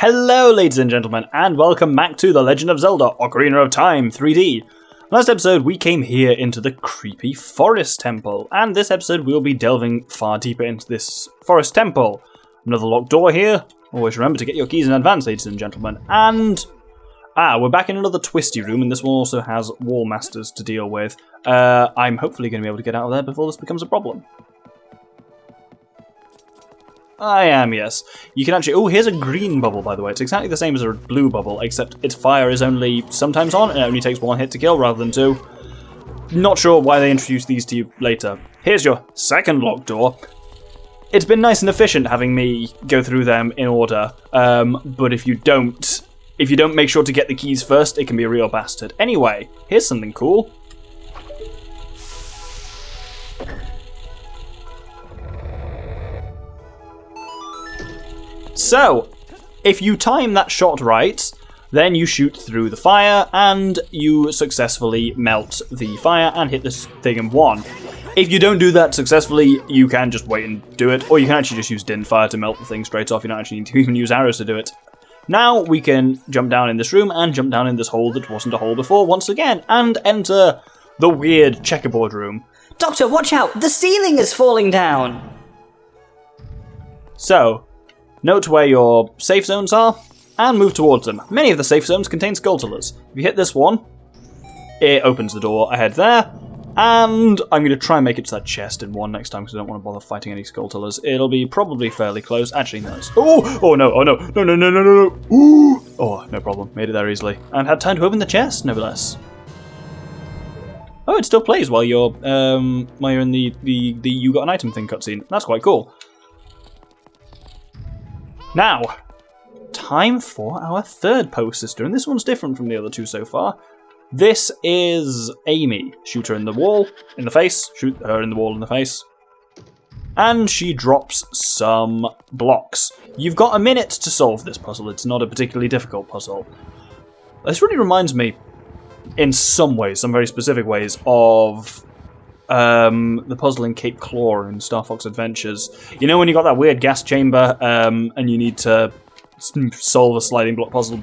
Hello ladies and gentlemen, and welcome back to The Legend of Zelda Ocarina of Time 3D. Last episode we came here into the creepy forest temple, and this episode we'll be delving far deeper into this forest temple. Another locked door here. Always remember to get your keys in advance, ladies and gentlemen. And we're back in another twisty room, and this one also has wall masters to deal with. I'm hopefully going to be able to get out of there before this becomes a problem. I am, yes. You can actually... Oh, here's a green bubble, by the way. It's exactly the same as a blue bubble, except its fire is only sometimes on, and it only takes one hit to kill rather than two. Not sure why they introduced these to you later. Here's your second locked door. It's been nice and efficient having me go through them in order, but if you don't make sure to get the keys first, it can be a real bastard. Anyway, here's something cool. So, if you time that shot right, then you shoot through the fire and you successfully melt the fire and hit this thing in one. If you don't do that successfully, you can just wait and do it, or you can actually just use din fire to melt the thing straight off. You don't actually need to even use arrows to do it. Now we can jump down in this room and jump down in this hole that wasn't a hole before once again, and enter the weird checkerboard room. Doctor, watch out! The ceiling is falling down! So, note where your safe zones are, and move towards them. Many of the safe zones contain skulltulas. If you hit this one, it opens the door ahead there, and I'm going to try and make it to that chest in one next time because I don't want to bother fighting any skulltulas. It'll be probably fairly close. Actually, no. Oh no, no. Ooh! Oh, no problem. Made it there easily. And had time to open the chest, no less. Oh, it still plays while you're in the you got an item thing cutscene. That's quite cool. Now, time for our third post sister, and this one's different from the other two so far. This is Amy. Shoot her in the wall, in the face. Shoot her in the wall, in the face. And she drops some blocks. You've got a minute to solve this puzzle. It's not a particularly difficult puzzle. This really reminds me, in some ways, some very specific ways, of the puzzle in Cape Claw in Star Fox Adventures. You know when you got that weird gas chamber and you need to solve a sliding block puzzle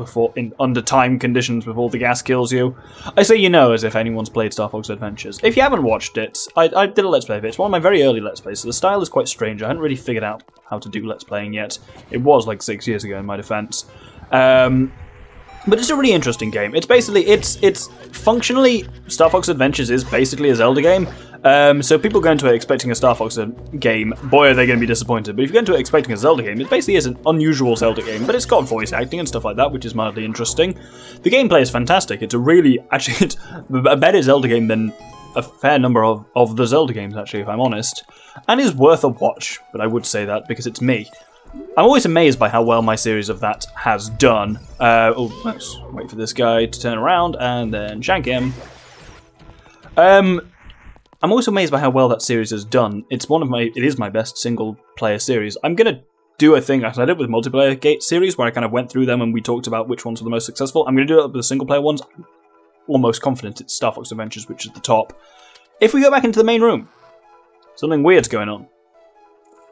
under time conditions before the gas kills you? I say you know as if anyone's played Star Fox Adventures. If you haven't watched it, I did a Let's Play of it. It's one of my very early Let's Plays, so the style is quite strange. I hadn't really figured out how to do Let's Playing yet. It was like 6 years ago in my defense. But it's a really interesting game. It's basically, it's functionally, Star Fox Adventures is basically a Zelda game. So people go into it expecting a Star Fox game, boy are they going to be disappointed. But if you go into it expecting a Zelda game, it basically is an unusual Zelda game, but it's got voice acting and stuff like that, which is mildly interesting. The gameplay is fantastic. It's a really, actually, it's a better Zelda game than a fair number of the Zelda games, actually, if I'm honest. And is worth a watch, but I would say that because it's me. I'm always amazed by how well my series of that has done. Let's wait for this guy to turn around and then shank him. I'm always amazed by how well that series has done. It is my best single player series. I'm gonna do a thing as I did with multiplayer series where I kind of went through them and we talked about which ones were the most successful. I'm gonna do it with the single player ones. I'm almost confident it's Star Fox Adventures, which is the top. If we go back into the main room, something weird's going on.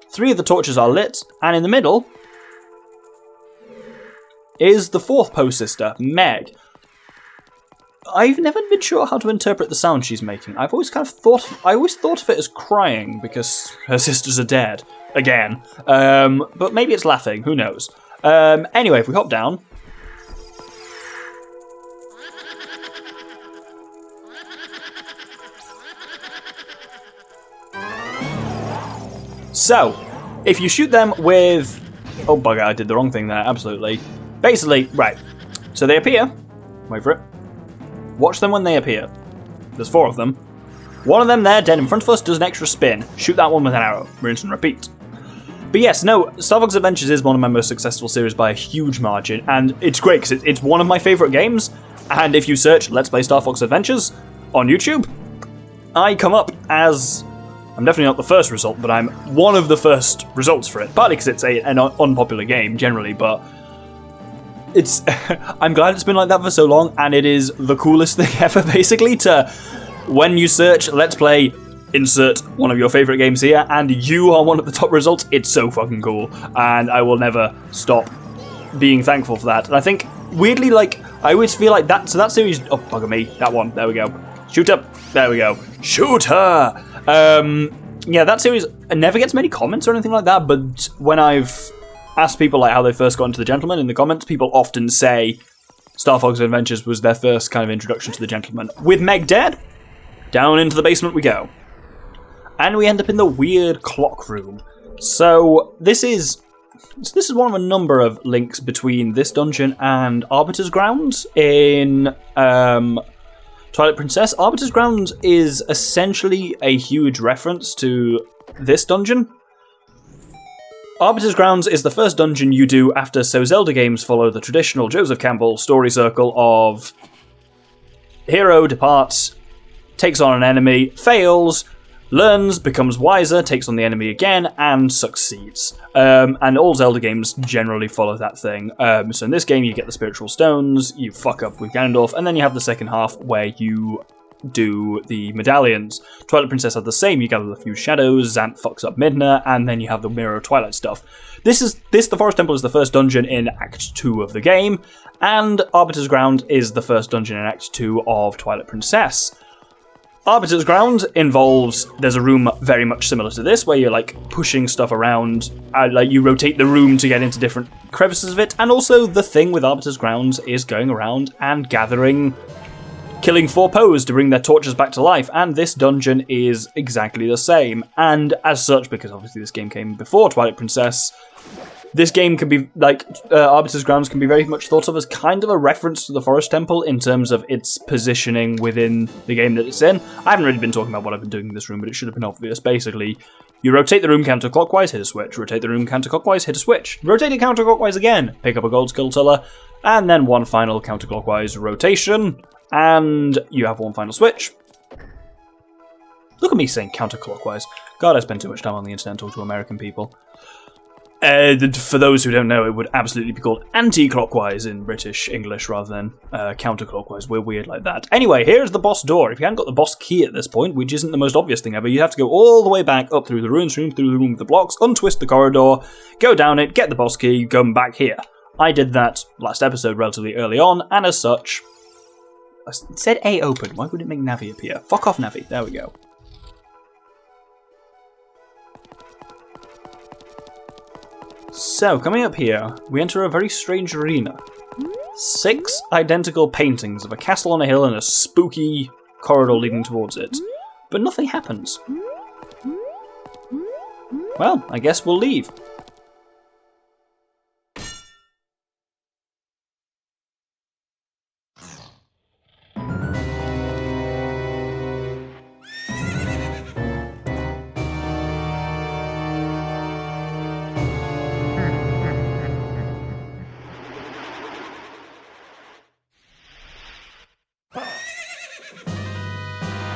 3 of the torches are lit, and in the middle is the fourth post sister, Meg. I've never been sure how to interpret the sound she's making. I always thought of it as crying because her sisters are dead again. But maybe it's laughing. Who knows? Anyway, if we hop down. So, if you shoot them with... Oh, bugger, I did the wrong thing there, absolutely. Basically, right, so they appear. Wait for it. Watch them when they appear. There's 4 of them. One of them there, dead in front of us, does an extra spin. Shoot that one with an arrow. Rinse and repeat. But yes, no, Star Fox Adventures is one of my most successful series by a huge margin, and it's great because it's one of my favourite games, and if you search Let's Play Star Fox Adventures on YouTube, I come up as... I'm definitely not the first result, but I'm one of the first results for it. Partly because it's an unpopular game, generally, but it's... I'm glad it's been like that for so long, and it is the coolest thing ever, basically, to... When you search Let's Play, insert one of your favourite games here, and you are one of the top results, it's so fucking cool. And I will never stop being thankful for that. And I think, weirdly, like, I always feel like that, so that series, oh, bugger me, that one, there we go. Shoot up, there we go. Shoot her! Yeah, that series never gets many comments or anything like that, but when I've asked people like how they first got into the Gentleman in the comments, people often say Star Fox Adventures was their first kind of introduction to the Gentleman. With Meg dead, down into the basement we go. And we end up in the weird clock room. So this is one of a number of links between this dungeon and Arbiter's Grounds in Twilight Princess. Arbiter's Grounds is essentially a huge reference to this dungeon. Arbiter's Grounds is the first dungeon you do after So Zelda games follow the traditional Joseph Campbell story circle of hero departs, takes on an enemy, fails, learns, becomes wiser, takes on the enemy again, and succeeds. And all Zelda games generally follow that thing. So in this game, you get the spiritual stones, you fuck up with Ganondorf, and then you have the second half where you do the medallions. Twilight Princess had the same. You gather the few shadows, Zant fucks up Midna, and then you have the Mirror of Twilight stuff. The Forest Temple is the first dungeon in Act 2 of the game, and Arbiter's Ground is the first dungeon in Act 2 of Twilight Princess. Arbiter's Ground involves, there's a room very much similar to this, where you're like pushing stuff around, like you rotate the room to get into different crevices of it, and also the thing with Arbiter's Ground is going around and killing 4 Poes to bring their torches back to life, and this dungeon is exactly the same. And as such, because obviously this game came before Twilight Princess, this game can be, like, Arbiter's Grounds can be very much thought of as kind of a reference to the Forest Temple in terms of its positioning within the game that it's in. I haven't really been talking about what I've been doing in this room, but it should have been obvious. Basically, you rotate the room counterclockwise, hit a switch. Rotate the room counterclockwise, hit a switch. Rotate it counterclockwise again, pick up a gold skulltula, and then one final counterclockwise rotation, and you have one final switch. Look at me saying counterclockwise. God, I spend too much time on the internet talking to American people. For those who don't know, it would absolutely be called anti-clockwise in British English rather than counterclockwise. We're weird like that. Anyway, here's the boss door. If you hadn't got the boss key at this point, which isn't the most obvious thing ever, you have to go all the way back up through the ruins room, through the room with the blocks, untwist the corridor, go down it, get the boss key, come back here. I did that last episode relatively early on, and as such, it said A open. Why would it make Navi appear? Fuck off, Navi. There we go. So, coming up here, we enter a very strange arena. 6 identical paintings of a castle on a hill and a spooky corridor leading towards it. But nothing happens. Well, I guess we'll leave.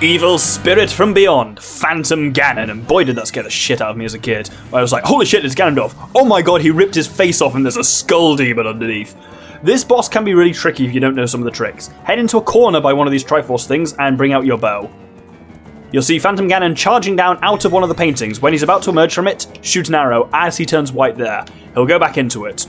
Evil spirit from beyond, Phantom Ganon, and boy did that scare the shit out of me as a kid. I was like, holy shit, it's Ganondorf. Oh my god, he ripped his face off and there's a skull demon underneath. This boss can be really tricky if you don't know some of the tricks. Head into a corner by one of these Triforce things and bring out your bow. You'll see Phantom Ganon charging down out of one of the paintings. When he's about to emerge from it, shoot an arrow as he turns white there. He'll go back into it.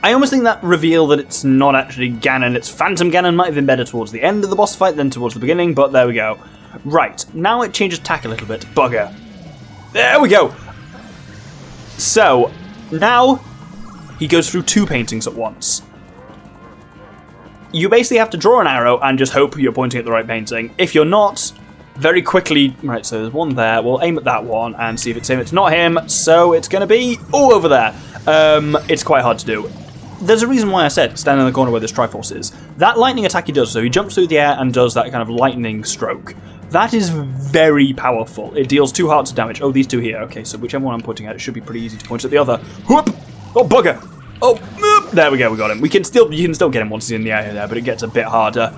I almost think that reveal that it's not actually Ganon, it's Phantom Ganon might have been better towards the end of the boss fight than towards the beginning, but there we go. Right, now it changes tack a little bit. Bugger. There we go! So, now he goes through 2 paintings at once. You basically have to draw an arrow and just hope you're pointing at the right painting. If you're not, very quickly... Right, so there's one there. We'll aim at that one and see if it's him. It's not him, so it's going to be... Oh, over there. It's quite hard to do. There's a reason why I said stand in the corner where this Triforce is. That lightning attack he does, so he jumps through the air and does that kind of lightning stroke. That is very powerful. It deals 2 hearts of damage. Oh, these 2 here. Okay, so whichever one I'm pointing at, it should be pretty easy to point at the other. Whoop! Oh, bugger! Oh, there we go, we got him. You can still get him once he's in the air there, but it gets a bit harder.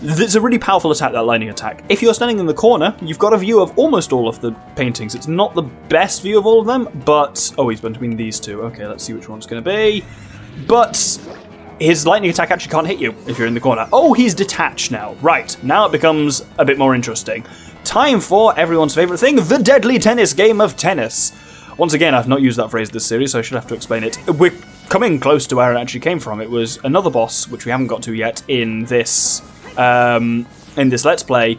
It's a really powerful attack, that lightning attack. If you're standing in the corner, you've got a view of almost all of the paintings. It's not the best view of all of them, but... Oh, he's between these 2. Okay, let's see which one's going to be. But his lightning attack actually can't hit you if you're in the corner. Oh, he's detached now. Right, now it becomes a bit more interesting. Time for everyone's favourite thing, the deadly tennis game of tennis. Once again, I've not used that phrase this series, so I should have to explain it. We're coming close to where it actually came from. It was another boss, which we haven't got to yet in this Let's Play.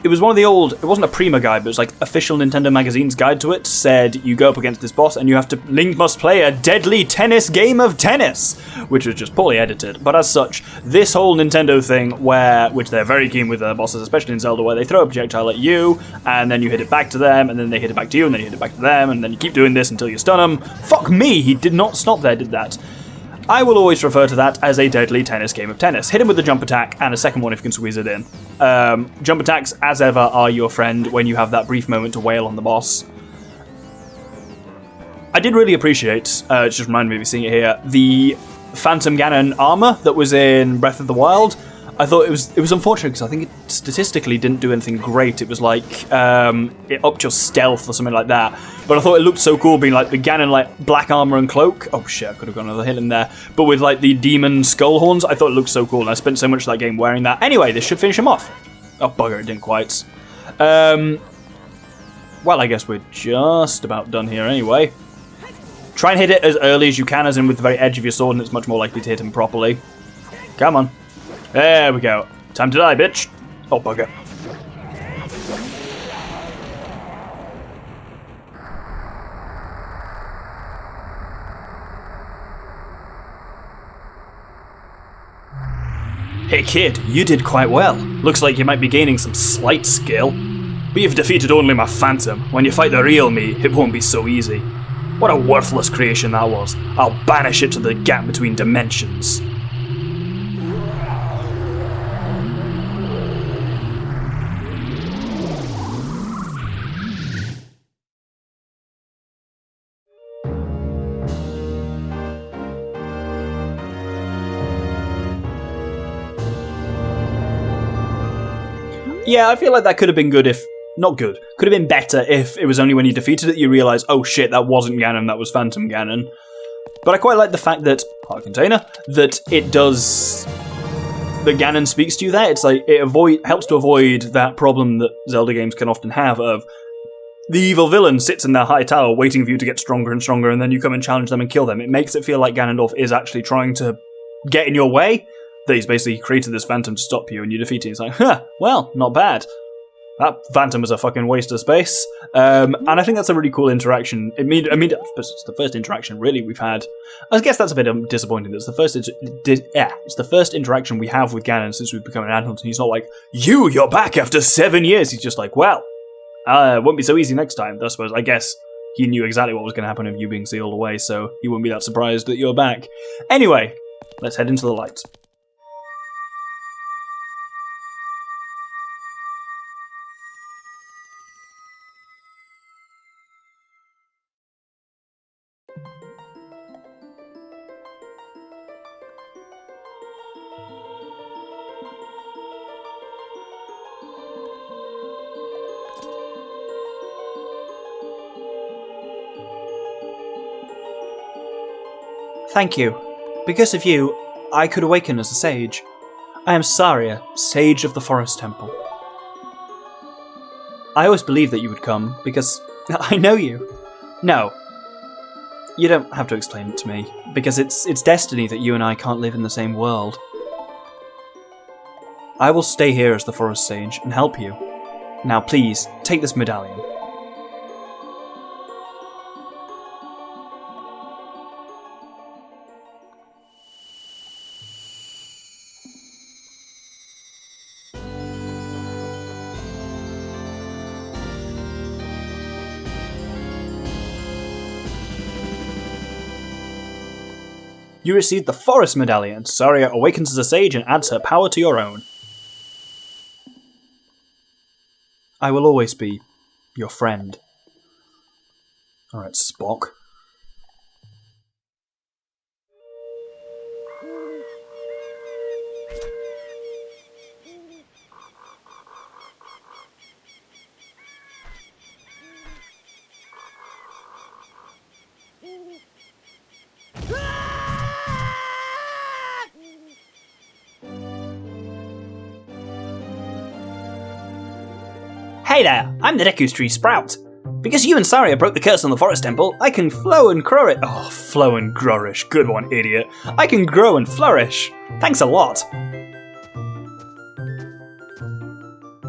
It was one of the old, it wasn't a Prima guide, but it was like official Nintendo Magazine's guide to it, said you go up against this boss and Link must play a deadly tennis game of tennis, which was just poorly edited. But as such, this whole Nintendo thing which they're very keen with their bosses, especially in Zelda, where they throw a projectile at you, and then you hit it back to them, and then they hit it back to you, and then you hit it back to them, and then you keep doing this until you stun them. Fuck me, he did not stop there, did that. I will always refer to that as a deadly tennis game of tennis. Hit him with the jump attack, and a second one if you can squeeze it in. Jump attacks, as ever, are your friend when you have that brief moment to wail on the boss. I did really appreciate, it just reminded me of seeing it here, the Phantom Ganon armor that was in Breath of the Wild. I thought it was unfortunate because I think it statistically didn't do anything great. It was like it upped your stealth or something like that. But I thought it looked so cool being like the Ganon like black armor and cloak. Oh shit, I could have got another hit in there. But with like the demon skull horns, I thought it looked so cool. And I spent so much of that game wearing that. Anyway, this should finish him off. Oh bugger, it didn't quite. Well, I guess we're just about done here anyway. Try and hit it as early as you can, as in with the very edge of your sword, and it's much more likely to hit him properly. Come on. There we go. Time to die, bitch. Oh, bugger. Hey kid, you did quite well. Looks like you might be gaining some slight skill. But you've defeated only my phantom. When you fight the real me, it won't be so easy. What a worthless creation that was. I'll banish it to the gap between dimensions. Yeah, I feel like that could have been good if... Not good. Could have been better if it was only when you defeated it you realise, oh shit, that wasn't Ganon, that was Phantom Ganon. But I quite like the fact that... Heart container. That it does... That Ganon speaks to you there. It's like, it helps to avoid that problem that Zelda games can often have of... The evil villain sits in their high tower waiting for you to get stronger and stronger, and then you come and challenge them and kill them. It makes it feel like Ganondorf is actually trying to get in your way. That he's basically created this phantom to stop you and you defeat it. It's like, huh, well, not bad. That phantom was a fucking waste of space. And I think that's a really cool interaction. I mean, it's the first interaction really we've had. I guess that's a bit disappointing. It's the first interaction we have with Ganon since we've become an adult, and he's not like, you're back after 7 years. He's just like, well, it won't be so easy next time. I suppose, I guess he knew exactly what was going to happen of you being sealed away, so he wouldn't be that surprised that you're back. Anyway, let's head into the lights. Thank you. Because of you, I could awaken as a sage. I am Saria, Sage of the Forest Temple. I always believed that you would come, because I know you. No. You don't have to explain it to me, because it's destiny that you and I can't live in the same world. I will stay here as the Forest Sage and help you. Now please, take this medallion. You received the Forest Medallion. Saria awakens as a sage and adds her power to your own. I will always be your friend. Alright, Spock. Hey there, I'm the Deku's Tree Sprout. Because you and Saria broke the curse on the forest temple, I can flow and grow it. Oh, flow and grourish. Good one, idiot. I can grow and flourish. Thanks a lot.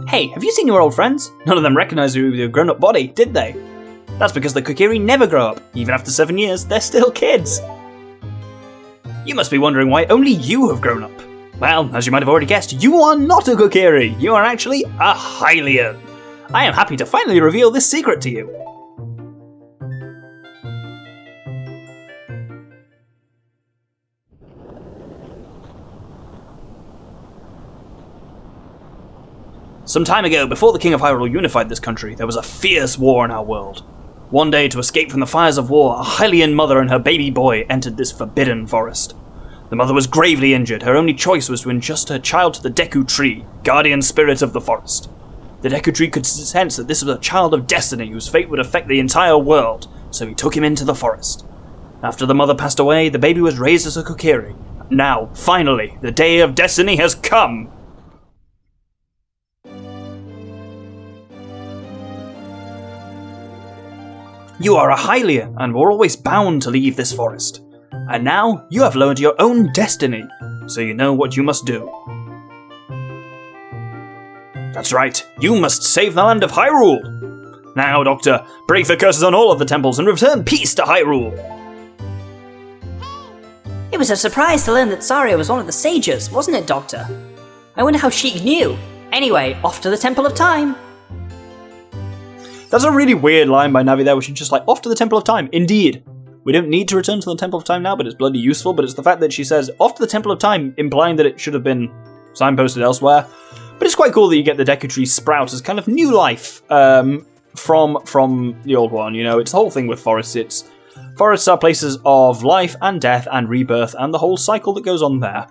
Hey, have you seen your old friends? None of them recognized you with your grown-up body, did they? That's because the Kokiri never grow up. Even after 7 years, they're still kids. You must be wondering why only you have grown up. Well, as you might have already guessed, you are not a Kokiri. You are actually a Hylian. I am happy to finally reveal this secret to you. Some time ago, before the King of Hyrule unified this country, there was a fierce war in our world. One day, to escape from the fires of war, a Hylian mother and her baby boy entered this forbidden forest. The mother was gravely injured. Her only choice was to entrust her child to the Deku Tree, guardian spirit of the forest. The Deku Tree could sense that this was a child of destiny whose fate would affect the entire world, so he took him into the forest. After the mother passed away, the baby was raised as a Kokiri. Now, finally, the day of destiny has come! You are a Hylian, and were always bound to leave this forest. And now, you have learned your own destiny, so you know what you must do. That's right, you must save the land of Hyrule! Now, Doctor, break the curses on all of the temples and return peace to Hyrule! It was a surprise to learn that Saria was one of the sages, wasn't it, Doctor? I wonder how Sheik knew. Anyway, off to the Temple of Time. That's a really weird line by Navi there, which is just like, off to the Temple of Time. Indeed. We don't need to return to the Temple of Time now, but it's bloody useful. But it's the fact that she says, off to the Temple of Time, implying that it should have been signposted elsewhere. But it's quite cool that you get the Deku Tree sprout as kind of new life from the old one. You know, it's the whole thing with forests. Forests are places of life and death and rebirth and the whole cycle that goes on there.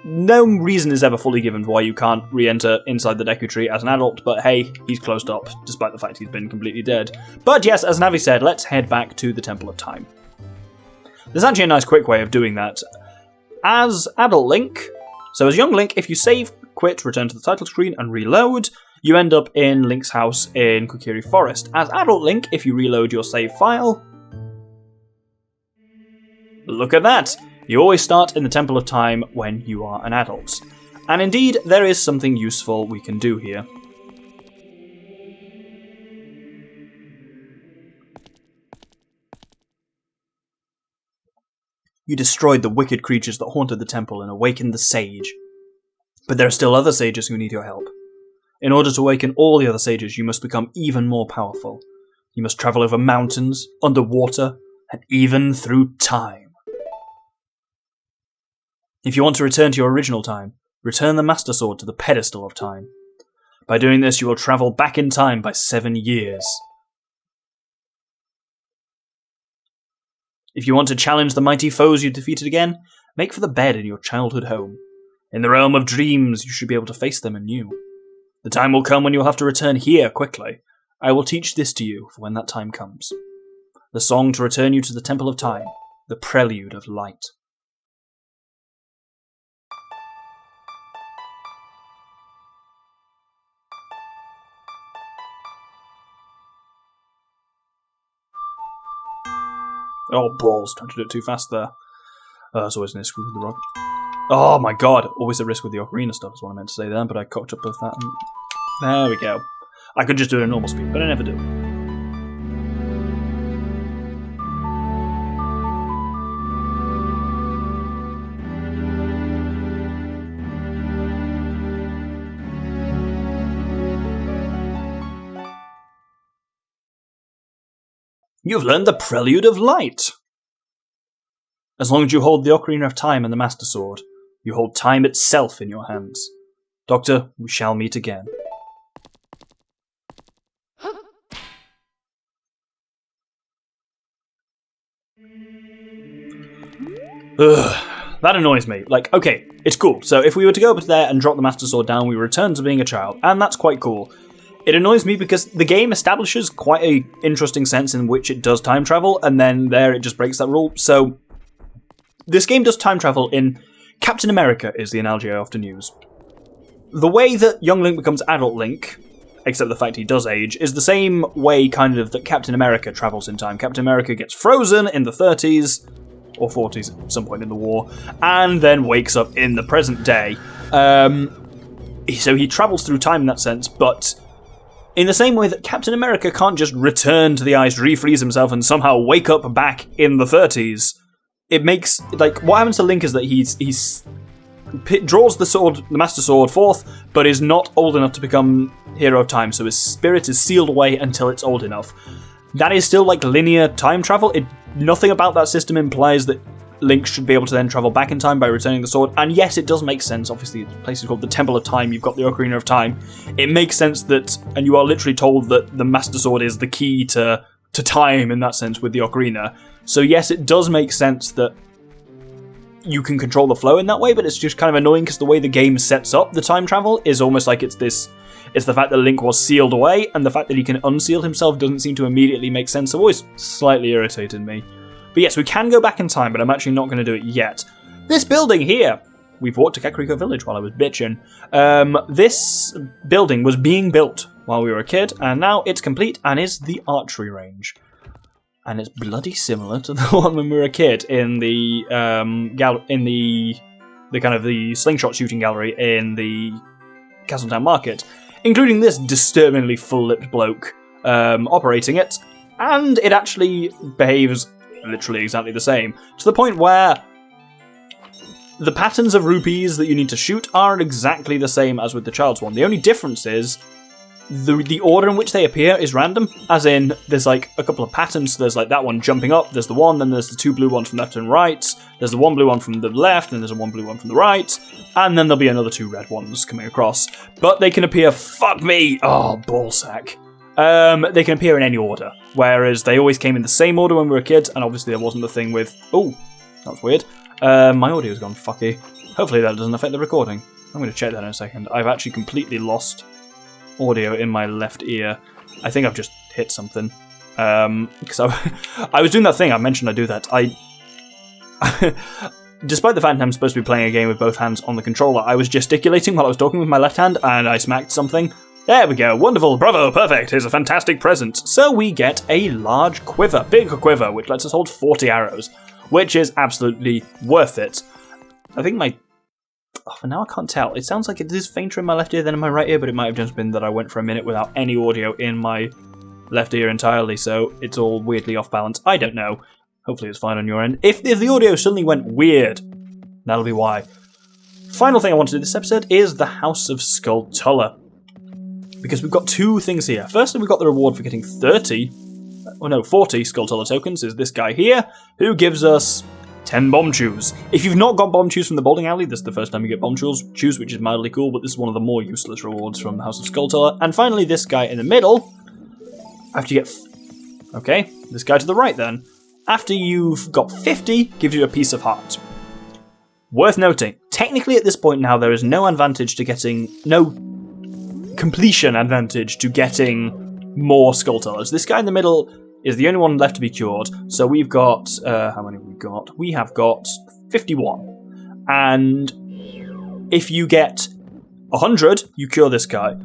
No reason is ever fully given for why you can't re-enter inside the Deku Tree as an adult, but hey, he's closed up, despite the fact he's been completely dead. But yes, as Navi said, let's head back to the Temple of Time. There's actually a nice quick way of doing that. As adult Link, so as young Link, if you save, quit, return to the title screen, and reload, you end up in Link's house in Kokiri Forest. As adult Link, if you reload your save file, look at that! You always start in the Temple of Time when you are an adult. And indeed, there is something useful we can do here. You destroyed the wicked creatures that haunted the temple and awakened the sage. But there are still other sages who need your help. In order to awaken all the other sages, you must become even more powerful. You must travel over mountains, underwater, and even through time. If you want to return to your original time, return the Master Sword to the pedestal of time. By doing this, you will travel back in time by 7 years. If you want to challenge the mighty foes you defeated again, make for the bed in your childhood home. In the realm of dreams, you should be able to face them anew. The time will come when you will have to return here quickly. I will teach this to you for when that time comes. The song to return you to the Temple of Time, the Prelude of Light. Oh, balls. Trying to do it too fast there. There's always a risk with the rock. Oh my god. Always a risk with the Ocarina stuff is what I meant to say then, but I cocked up with that. And there we go. I could just do it at normal speed, but I never do. You've learned the Prelude of Light! As long as you hold the Ocarina of Time and the Master Sword, you hold time itself in your hands. Doctor, we shall meet again. Ugh, that annoys me. Like, okay, it's cool. So if we were to go up to there and drop the Master Sword down, we return to being a child, and that's quite cool. It annoys me because the game establishes quite a interesting sense in which it does time travel, and then there it just breaks that rule. So, this game does time travel in Captain America is the analogy I often use. The way that young Link becomes adult Link, except the fact he does age, is the same way kind of that Captain America travels in time. Captain America gets frozen in the 30s, or 40s at some point in the war, and then wakes up in the present day. So he travels through time in that sense, but in the same way that Captain America can't just return to the ice, refreeze himself, and somehow wake up back in the 30s, it makes, like, what happens to Link is that he's draws the sword, the Master Sword, forth, but is not old enough to become Hero of Time, so his spirit is sealed away until it's old enough. That is still like linear time travel. Nothing about that system implies that Link should be able to then travel back in time by returning the sword, and yes, it does make sense. Obviously, the place is called the Temple of Time, you've got the Ocarina of Time. It makes sense that, and you are literally told that the Master Sword is the key to time in that sense with the Ocarina. So yes, it does make sense that you can control the flow in that way, but it's just kind of annoying because the way the game sets up the time travel is almost like it's the fact that Link was sealed away, and the fact that he can unseal himself doesn't seem to immediately make sense. It always slightly irritated me. But yes, we can go back in time, but I'm actually not going to do it yet. This building here, we've walked to Kakariko Village while I was bitching. This building was being built while we were a kid, and now it's complete and is the Archery Range. And it's bloody similar to the one when we were a kid in the the kind of the slingshot shooting gallery in the Castletown Market, including this disturbingly full-lipped bloke operating it, and it actually behaves literally exactly the same, to the point where the patterns of rupees that you need to shoot are exactly the same as with the child's one. The only difference is the order in which they appear is random, as in there's like a couple of patterns. There's like that one jumping up, there's the one, then there's the two blue ones from left and right, there's the one blue one from the left, and there's a one blue one from the right, and then there'll be another two red ones coming across. But they can appear, fuck me, oh, ballsack. They can appear in any order, whereas they always came in the same order when we were kids, and obviously there wasn't the thing with, oh, that was weird. My audio's gone fucky. Hopefully that doesn't affect the recording. I'm going to check that in a second. I've actually completely lost audio in my left ear. I think I've just hit something. Because I was doing that thing, I mentioned I do that. Despite the fact I'm supposed to be playing a game with both hands on the controller, I was gesticulating while I was talking with my left hand, and I smacked something. There we go, wonderful, bravo, perfect, here's a fantastic present. So we get a large quiver, big quiver, which lets us hold 40 arrows, which is absolutely worth it. I think for now I can't tell. It sounds like it is fainter in my left ear than in my right ear, but it might have just been that I went for a minute without any audio in my left ear entirely, so it's all weirdly off balance. I don't know. Hopefully it's fine on your end. If the audio suddenly went weird, that'll be why. Final thing I want to do this episode is the House of Skulltula, because we've got two things here. Firstly, we've got the reward for getting 40 Skulltula tokens, is this guy here, who gives us 10 bomb chews. If you've not got bomb chews from the bowling alley, this is the first time you get bomb chews, which is mildly cool, but this is one of the more useless rewards from the House of Skulltula. And finally, this guy in the middle, after you get... okay, this guy to the right then. After you've got 50, gives you a piece of heart. Worth noting, technically at this point now, there is no advantage to getting... no completion advantage to getting more Skulltulas. This guy in the middle is the only one left to be cured, so we've got... how many have we got? We have got 51. And if you get 100, you cure this guy.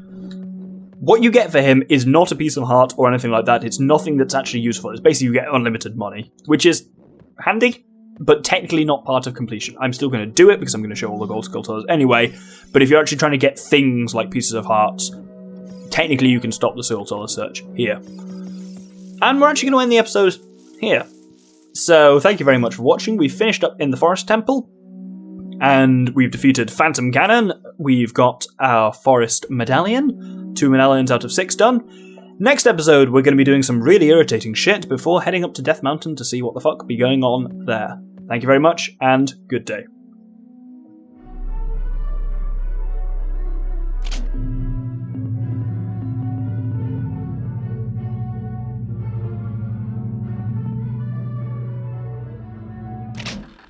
What you get for him is not a piece of heart or anything like that. It's nothing that's actually useful. It's basically you get unlimited money, which is handy, but technically not part of completion. I'm still going to do it because I'm going to show all the gold Skulltulas anyway, but if you're actually trying to get things like pieces of hearts, technically you can stop the Skulltula search here. And we're actually going to end the episode here. So thank you very much for watching. We've finished up in the Forest Temple, and we've defeated Phantom Ganon. We've got our Forest Medallion, 2 medallions out of 6 done. Next episode, we're going to be doing some really irritating shit before heading up to Death Mountain to see what the fuck be going on there. Thank you very much, and good day.